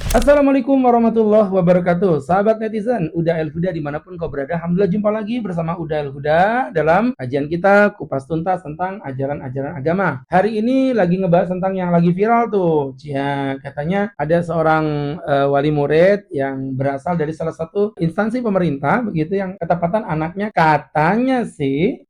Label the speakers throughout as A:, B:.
A: Assalamualaikum warahmatullahi wabarakatuh. Sahabat netizen, Uda El Huda dimanapun kau berada, alhamdulillah jumpa lagi bersama Uda El Huda dalam kajian kita kupas tuntas tentang ajaran-ajaran agama. Hari ini lagi ngebahas tentang yang lagi viral tuh. Ya, katanya ada seorang wali murid yang berasal dari salah satu instansi pemerintah, begitu, yang ketepatan anaknya katanya sih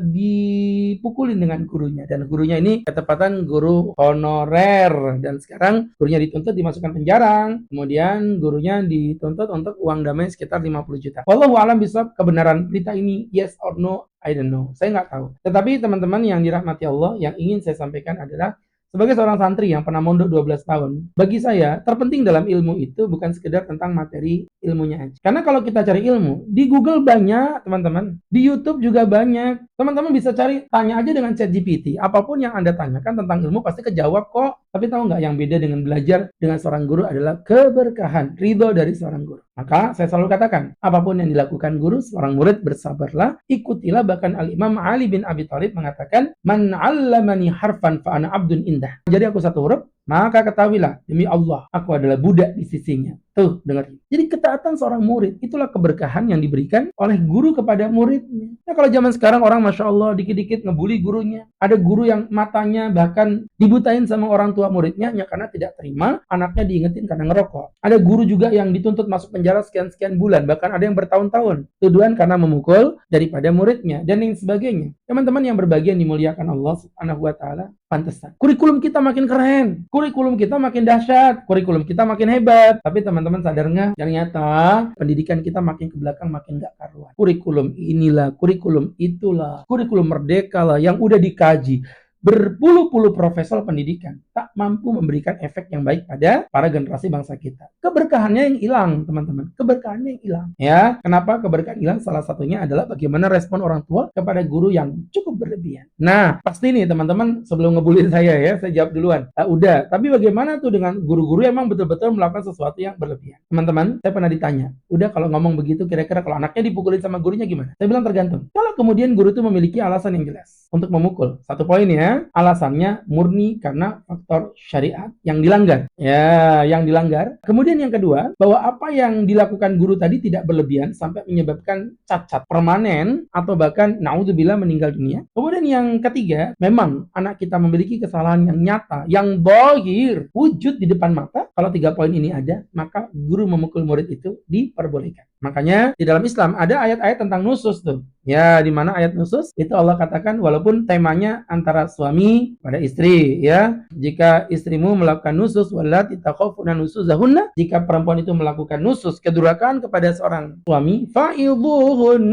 A: dipukulin dengan gurunya, dan gurunya ini ketepatan guru honorer, dan sekarang gurunya dituntut dimasukkan penjara, kemudian gurunya dituntut untuk uang damai sekitar 50 juta. Wallahu alam bisawab, kebenaran berita ini yes or no, I don't know, saya nggak tahu. Tetapi teman-teman yang dirahmati Allah, yang ingin saya sampaikan adalah sebagai seorang santri yang pernah mondok 12 tahun, bagi saya terpenting dalam ilmu itu bukan sekedar tentang materi ilmunya aja. Karena kalau kita cari ilmu, di Google banyak teman-teman, di YouTube juga banyak. Teman-teman bisa cari, tanya aja dengan ChatGPT. Apapun yang Anda tanyakan tentang ilmu pasti kejawab kok. Tapi tahu nggak, yang beda dengan belajar dengan seorang guru adalah keberkahan, ridho dari seorang guru. Maka saya selalu katakan, apapun yang dilakukan guru, seorang murid bersabarlah, ikutilah. Bahkan Al-Imam Ali bin Abi Thalib mengatakan, Man 'allamani harfan fa ana 'abdun indah. Jadi aku satu huruf, maka ketahuilah, demi Allah, aku adalah budak di sisinya. Tuh, dengar. Jadi ketaatan seorang murid, itulah keberkahan yang diberikan oleh guru kepada muridnya. Nah, kalau zaman sekarang orang Masya Allah dikit-dikit ngebully gurunya. Ada guru yang matanya bahkan dibutain sama orang tua muridnya hanya karena tidak terima anaknya diingetin karena ngerokok. Ada guru juga yang dituntut masuk penjara sekian-sekian bulan, bahkan ada yang bertahun-tahun. Tuduhan karena memukul daripada muridnya, dan lain sebagainya. Teman-teman yang berbahagia dimuliakan Allah Subhanahu wa Ta'ala, pantesan kurikulum kita makin keren, kurikulum kita makin dahsyat, kurikulum kita makin hebat. Tapi teman-teman sadar nggak, ternyata pendidikan kita makin ke belakang makin nggak karuan. Kurikulum inilah, kurikulum itulah, kurikulum merdeka lah yang udah dikaji berpuluh-puluh profesor pendidikan tak mampu memberikan efek yang baik pada para generasi bangsa kita. Keberkahannya yang hilang, teman-teman. Keberkahannya yang hilang. Ya, kenapa keberkahan hilang? Salah satunya adalah bagaimana respon orang tua kepada guru yang cukup berlebihan. Nah, pasti nih teman-teman, sebelum ngebully saya ya, saya jawab duluan. Udah, tapi bagaimana tuh dengan guru-guru yang emang betul-betul melakukan sesuatu yang berlebihan? Teman-teman, saya pernah ditanya, udah kalau ngomong begitu kira-kira kalau anaknya dipukulin sama gurunya gimana? Saya bilang tergantung. Kalau kemudian guru itu memiliki alasan yang jelas untuk memukul, satu poin ya, alasannya murni karena faktor syariat yang dilanggar. Ya, yang dilanggar. Kemudian yang kedua, bahwa apa yang dilakukan guru tadi tidak berlebihan sampai menyebabkan cacat permanen atau bahkan naudzubillah meninggal dunia. Kemudian yang ketiga, memang anak kita memiliki kesalahan yang nyata, yang zahir, wujud di depan mata. Kalau 3 poin ini ada, maka guru memukul murid itu diperbolehkan. Makanya di dalam Islam ada ayat-ayat tentang nusus tuh. Ya, di mana ayat nusus itu Allah katakan, walaupun temanya antara suami pada istri, ya. Jika istrimu melakukan nusus, wallati takhafuna nusuzahunna, jika perempuan itu melakukan nusus, kedurhakaan kepada seorang suami, fa'idhuhun,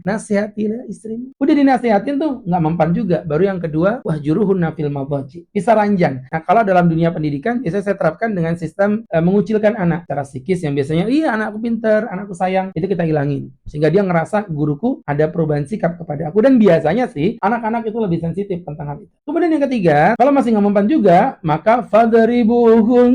A: nasihatilah istrimu. Udah dinasihatin tuh nggak mempan juga. Baru yang kedua, wahjuruhunna fil madhaji, pisah ranjang. Nah, kalau dalam dunia pendidikan biasanya saya terapkan dengan sistem mengucilkan anak secara psikis, yang biasanya iya anakku pinter, anakku sayang, itu kita hilangin sehingga dia ngerasa guruku ada perubahan sikap kepada aku. Dan biasanya sih anak-anak itu lebih sensitif tentang hal itu. Kemudian yang ketiga, kalau masih nggak mempan juga, maka fadribuhun,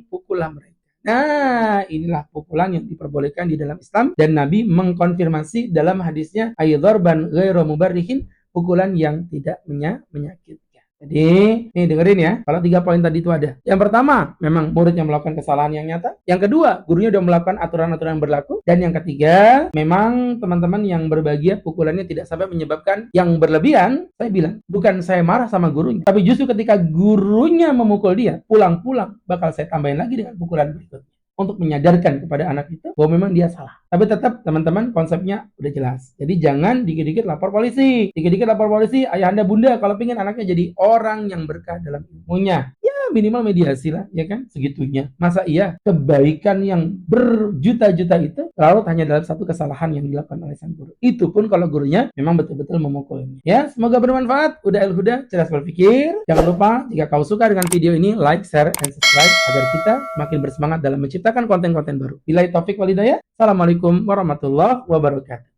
A: pukullah mereka. Nah, inilah pukulan yang diperbolehkan di dalam Islam, dan Nabi mengkonfirmasi dalam hadisnya, ayyadharban ghairu mubarrihin, pukulan yang tidak menyakitkan. Jadi, nih dengerin ya, kalau 3 poin tadi itu ada. Yang pertama, memang murid yang melakukan kesalahan yang nyata. Yang kedua, gurunya sudah melakukan aturan-aturan yang berlaku. Dan yang ketiga, memang teman-teman yang berbahagia, pukulannya tidak sampai menyebabkan yang berlebihan. Saya bilang, bukan saya marah sama gurunya, tapi justru ketika gurunya memukul dia, pulang-pulang bakal saya tambahin lagi dengan pukulan berikutnya, untuk menyadarkan kepada anak itu bahwa memang dia salah. Tapi tetap teman-teman konsepnya udah jelas. Jadi jangan dikit-dikit lapor polisi. Dikit-dikit lapor polisi, ayah anda bunda kalau pengen anaknya jadi orang yang berkah dalam ilmunya. Ya minimal mediasi lah, ya kan? Segitunya. Masa iya kebaikan yang berjuta-juta itu larut hanya dalam satu kesalahan yang dilakukan oleh sang guru. Itu pun kalau gurunya memang betul-betul memukulnya. Ya, semoga bermanfaat. Udah El Huda, cerdas berpikir. Jangan lupa jika kau suka dengan video ini, like, share, and subscribe agar kita makin bersemangat dalam menciptakan konten-konten baru. Billahi taufik wal hidayah. Assalamualaikum warahmatullahi wabarakatuh.